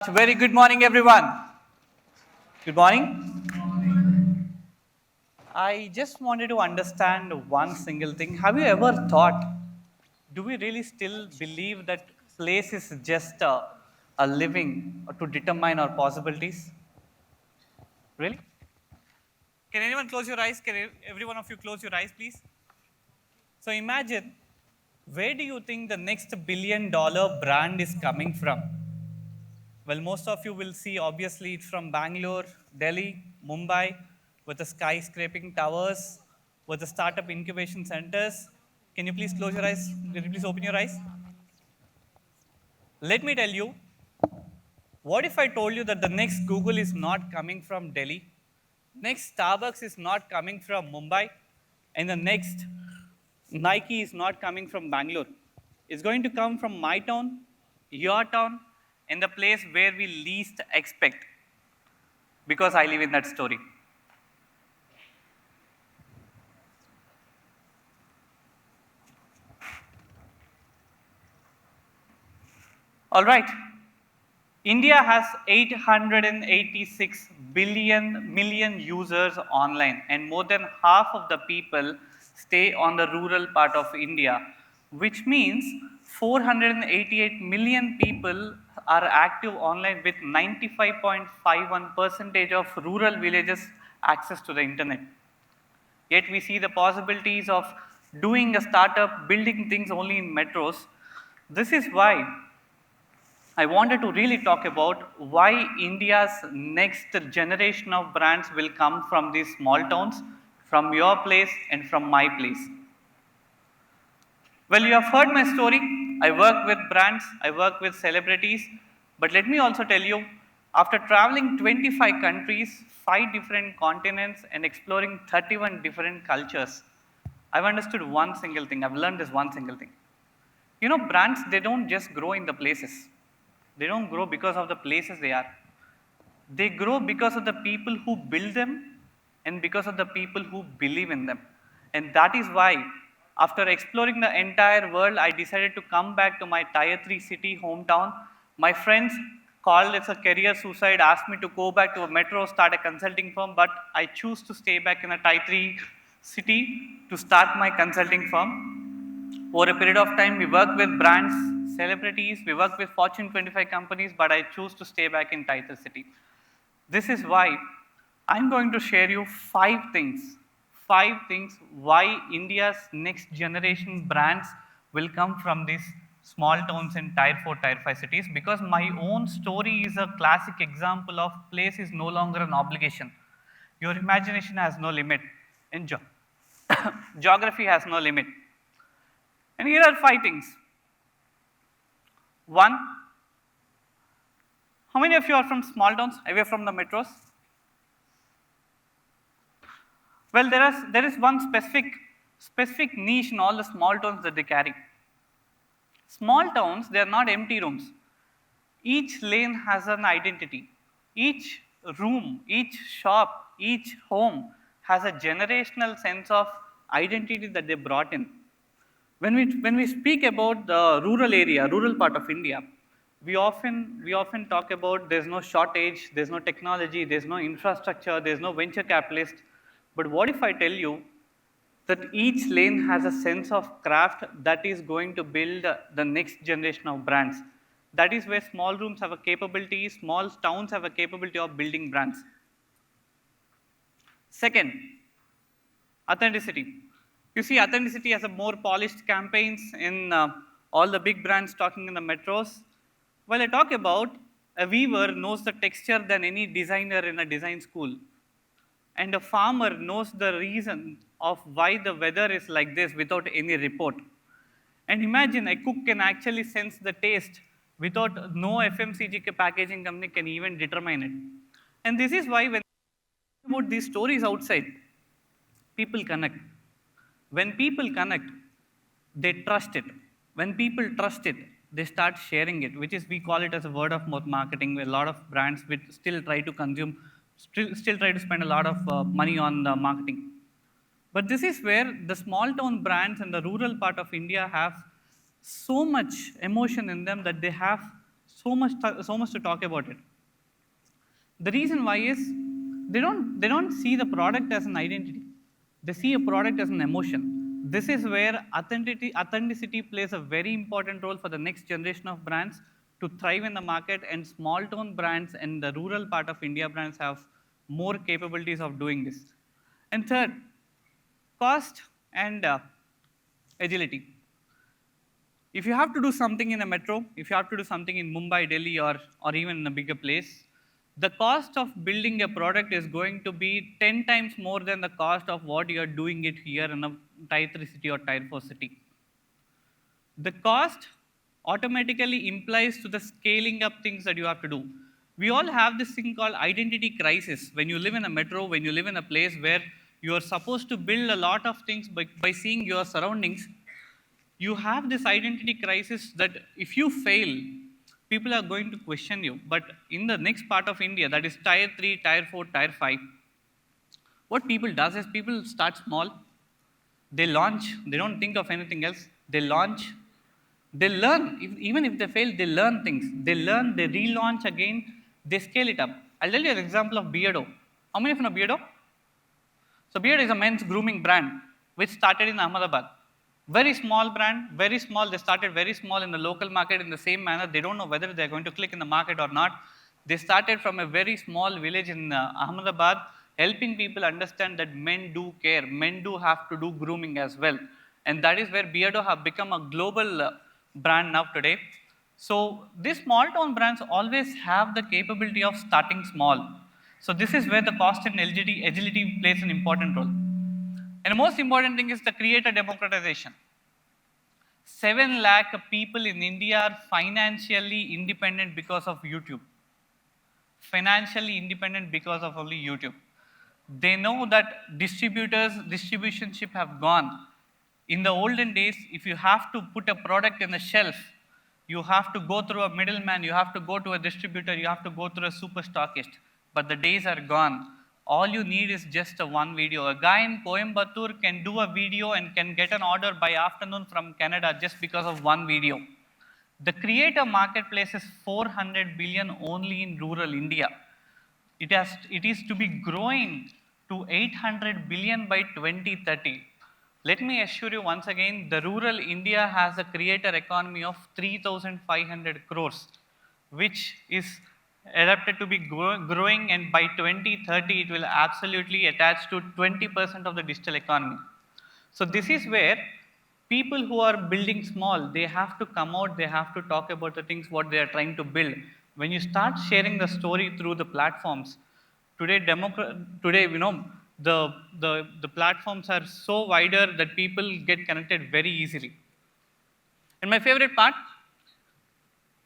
Very good morning, everyone. Good morning. I just wanted to understand one single thing. Have you ever thought, do we really still believe that place is just a living to determine our possibilities? Really? Can anyone close your eyes? Every one of you close your eyes, please? So imagine, where do you think the next $1 billion brand is coming from? Well, most of you will see obviously it's from Bangalore, Delhi, Mumbai, with the skyscraping towers, with the startup incubation centers. Can you please close your eyes? Can you please open your eyes? Let me tell you, what if I told you that the next Google is not coming from Delhi, next Starbucks is not coming from Mumbai, and the next Nike is not coming from Bangalore? It's going to come from my town, your town, and the place where we least expect, because I live in that story. All right. India has 886 million users online, and more than half of the people stay on the rural part of India, which means 488 million people are active online, with 95.51 percentage of rural villages access to the internet. Yet we see the possibilities of doing a startup, building things only in metros. This is why I wanted to really talk about why India's next generation of brands will come from these small towns, from your place and from my place. Well, you have heard my story. I work with brands, I work with celebrities, but let me also tell you, after traveling 25 countries, 5 different continents, and exploring 31 different cultures, I've understood one single thing. I've learned this one single thing. You know, brands, they don't just grow in the places. They don't grow because of the places they are. They grow because of the people who build them and because of the people who believe in them. And that is why, after exploring the entire world, I decided to come back to my tier 3 city hometown. My friends called it a career suicide, asked me to go back to a metro, start a consulting firm, but I choose to stay back in a tier 3 city to start my consulting firm. Over a period of time, we work with brands, celebrities, we work with Fortune 25 companies, but I choose to stay back in title city. This is why I'm going to share you 5 things why India's next generation brands will come from these small towns in tier 4, tier 5 cities, because my own story is a classic example of place is no longer an obligation. Your imagination has no limit, and geography has no limit. And here are 5 things. One, how many of you are from small towns, away from the metros? Well, there is one specific niche in all the small towns that they carry. Small towns, they are not empty rooms. Each lane has an identity. Each room, each shop, each home has a generational sense of identity that they brought in. When we speak about the rural area, rural part of India, we often talk about there's no shortage, there's no technology, there's no infrastructure, there's no venture capitalist. But what if I tell you that each lane has a sense of craft that is going to build the next generation of brands? That is where small rooms have a capability, small towns have a capability of building brands. Second, authenticity. You see, authenticity has a more polished campaigns in all the big brands talking in the metros. While I talk about, a weaver knows the texture than any designer in a design school. And a farmer knows the reason of why the weather is like this without any report. And imagine a cook can actually sense the taste without no FMCG packaging company can even determine it. And this is why when about these stories outside, people connect. When people connect, they trust it. When people trust it, they start sharing it, which is we call it as a word of mouth marketing, where a lot of brands will still try to consume, still try to spend a lot of money on the marketing. But this is where the small town brands in the rural part of India have so much emotion in them that they have so much to talk about it. The reason why is they don't see the product as an identity. They see a product as an emotion. This is where authenticity plays a very important role for the next generation of brands to thrive in the market, and small town brands and the rural part of India brands have more capabilities of doing this. And third, cost and agility. If you have to do something in a metro, if you have to do something in Mumbai, Delhi, or even in a bigger place, the cost of building a product is going to be 10 times more than the cost of what you are doing it here in a tier 3 city or tier 4 city. The cost automatically implies to the scaling up things that you have to do. We all have this thing called identity crisis. When you live in a metro, when you live in a place where you are supposed to build a lot of things by seeing your surroundings, you have this identity crisis that if you fail, people are going to question you. But in the next part of India, that is tier 3, tier 4, tier 5, what people does is people start small, they launch, they don't think of anything else, they launch, they learn, even if they fail, they learn things, they learn, they relaunch again, they scale it up. I'll tell you an example of Beardo. How many of you know Beardo? So Beard is a men's grooming brand which started in Ahmedabad. Very small brand, very small. They started very small in the local market in the same manner. They don't know whether they're going to click in the market or not. They started from a very small village in Ahmedabad, helping people understand that men do care. Men do have to do grooming as well. And that is where Beardo have become a global brand now today. So these small town brands always have the capability of starting small. So this is where the cost and agility plays an important role. And the most important thing is the creator democratization. 7 lakh people in India are financially independent because of YouTube. Financially independent because of only YouTube. They know that distribution ship have gone. In the olden days, if you have to put a product in the shelf, you have to go through a middleman, you have to go to a distributor, you have to go through a super stockist. But the days are gone. All you need is just a one video. A guy in Coimbatore can do a video and can get an order by afternoon from Canada just because of one video. The creator marketplace is 400 billion only in rural India. It is to be growing to 800 billion by 2030. Let me assure you once again, the rural India has a creator economy of 3,500 crores, which is adapted to be growing, and by 2030 it will absolutely attach to 20% of the digital economy. So this is where people who are building small, they have to come out, they have to talk about the things what they are trying to build. When you start sharing the story through the platforms, today the platforms are so wider that people get connected very easily. And my favorite part,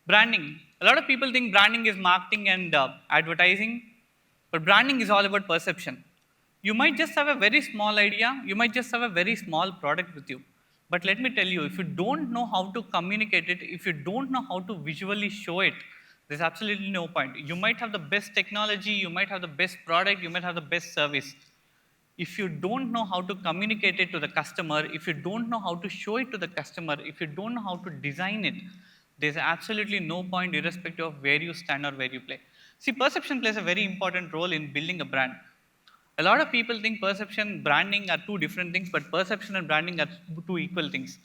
branding. A lot of people think branding is marketing and advertising, but branding is all about perception. You might just have a very small idea, you might just have a very small product with you. But let me tell you, if you don't know how to communicate it, if you don't know how to visually show it, there's absolutely no point. You might have the best technology, you might have the best product, you might have the best service. If you don't know how to communicate it to the customer, if you don't know how to show it to the customer, if you don't know how to design it, there's absolutely no point irrespective of where you stand or where you play. See, perception plays a very important role in building a brand. A lot of people think perception and branding are two different things, but perception and branding are two equal things.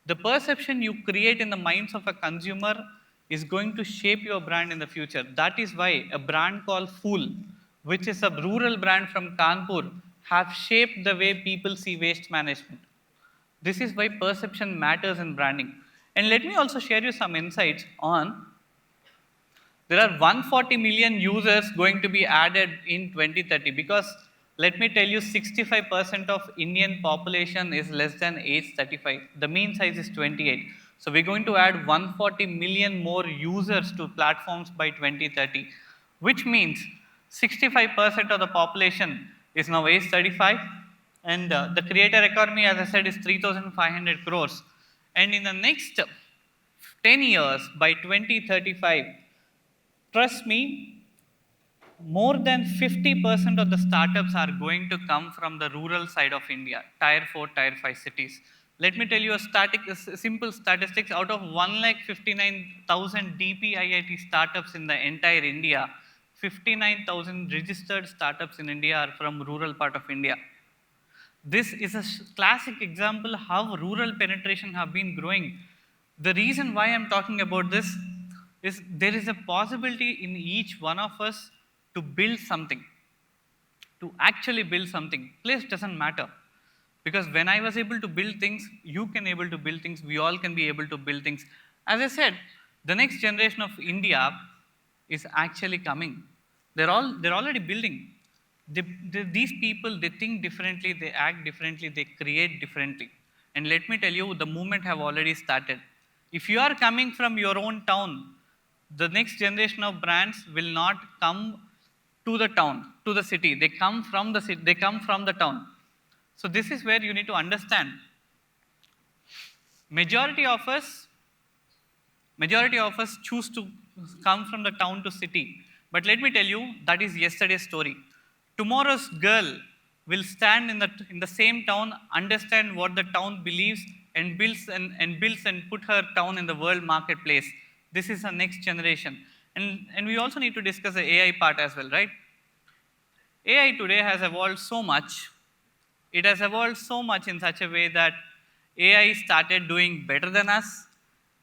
The perception you create in the minds of a consumer is going to shape your brand in the future. That is why a brand called Fool, which is a rural brand from Kanpur, have shaped the way people see waste management. This is why perception matters in branding. And let me also share you some insights on, there are 140 million users going to be added in 2030, because let me tell you, 65% of Indian population is less than age 35. The mean size is 28. So we're going to add 140 million more users to platforms by 2030, which means 65% of the population is now age 35, and the creator economy, as I said, is 3,500 crores. And in the next 10 years, by 2035, trust me, more than 50% of the startups are going to come from the rural side of India, tier 4, tier 5 cities. Let me tell you simple statistics. Out of 1,59,000 DPIIT startups in the entire India, 59,000 registered startups in India are from rural part of India. This is a classic example how rural penetration have been growing. The reason why I'm talking about this is there is a possibility in each one of us to build something, to actually build something. Place doesn't matter. Because when I was able to build things, you can able to build things, we all can be able to build things. As I said, the next generation of India is actually coming. They're already building. These people, they think differently, they act differently, they create differently. And let me tell you, the movement have already started. If you are coming from your own town, the next generation of brands will not come to the town, to the city. They come from the city, they come from the town. So this is where you need to understand. Majority of us, majority of us choose to come from the town to city. But let me tell you, that is yesterday's story. Tomorrow's girl will stand in the same town, understand what the town believes, and builds and put her town in the world marketplace. This is our next generation. And we also need to discuss the AI part as well, right? AI today has evolved so much. It has evolved so much in such a way that AI started doing better than us.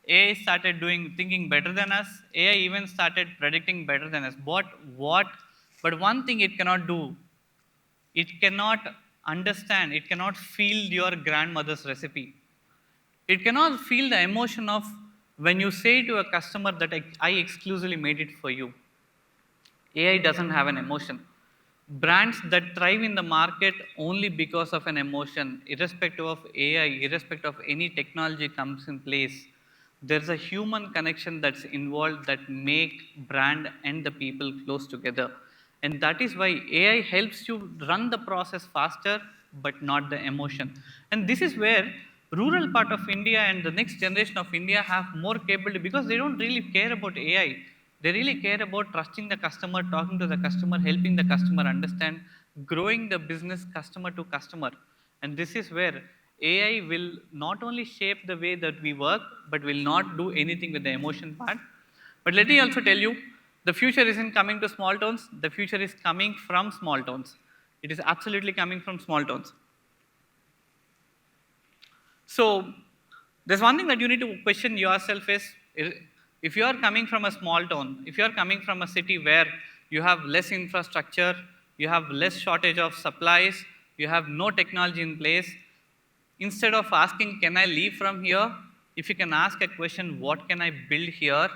AI started doing thinking better than us. AI even started predicting better than us. But one thing it cannot do, it cannot understand, it cannot feel your grandmother's recipe. It cannot feel the emotion of when you say to a customer that I exclusively made it for you. AI doesn't have an emotion. Brands that thrive in the market only because of an emotion, irrespective of AI, irrespective of any technology comes in place, there's a human connection that's involved that make brand and the people close together. And that is why AI helps you run the process faster, but not the emotion. And this is where rural part of India and the next generation of India have more capability because they don't really care about AI. They really care about trusting the customer, talking to the customer, helping the customer understand, growing the business customer to customer. And this is where AI will not only shape the way that we work, but will not do anything with the emotion part. But let me also tell you, the future isn't coming to small towns, the future is coming from small towns. It is absolutely coming from small towns. So there's one thing that you need to question yourself is if you are coming from a small town, if you are coming from a city where you have less infrastructure, you have less shortage of supplies, you have no technology in place, instead of asking, can I leave from here? If you can ask a question, what can I build here?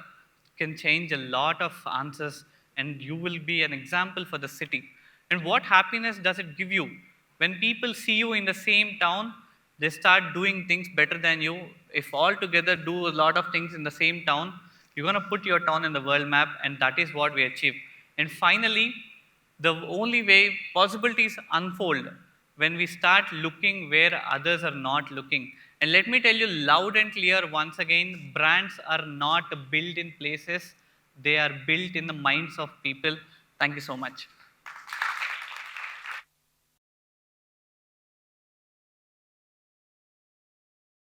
Can change a lot of answers and you will be an example for the city. And what happiness does it give you? When people see you in the same town, they start doing things better than you. If all together do a lot of things in the same town, you're going to put your town in the world map, and that is what we achieve. And finally, the only way possibilities unfold when we start looking where others are not looking. And let me tell you loud and clear once again, brands are not built in places, they are built in the minds of people. Thank you so much.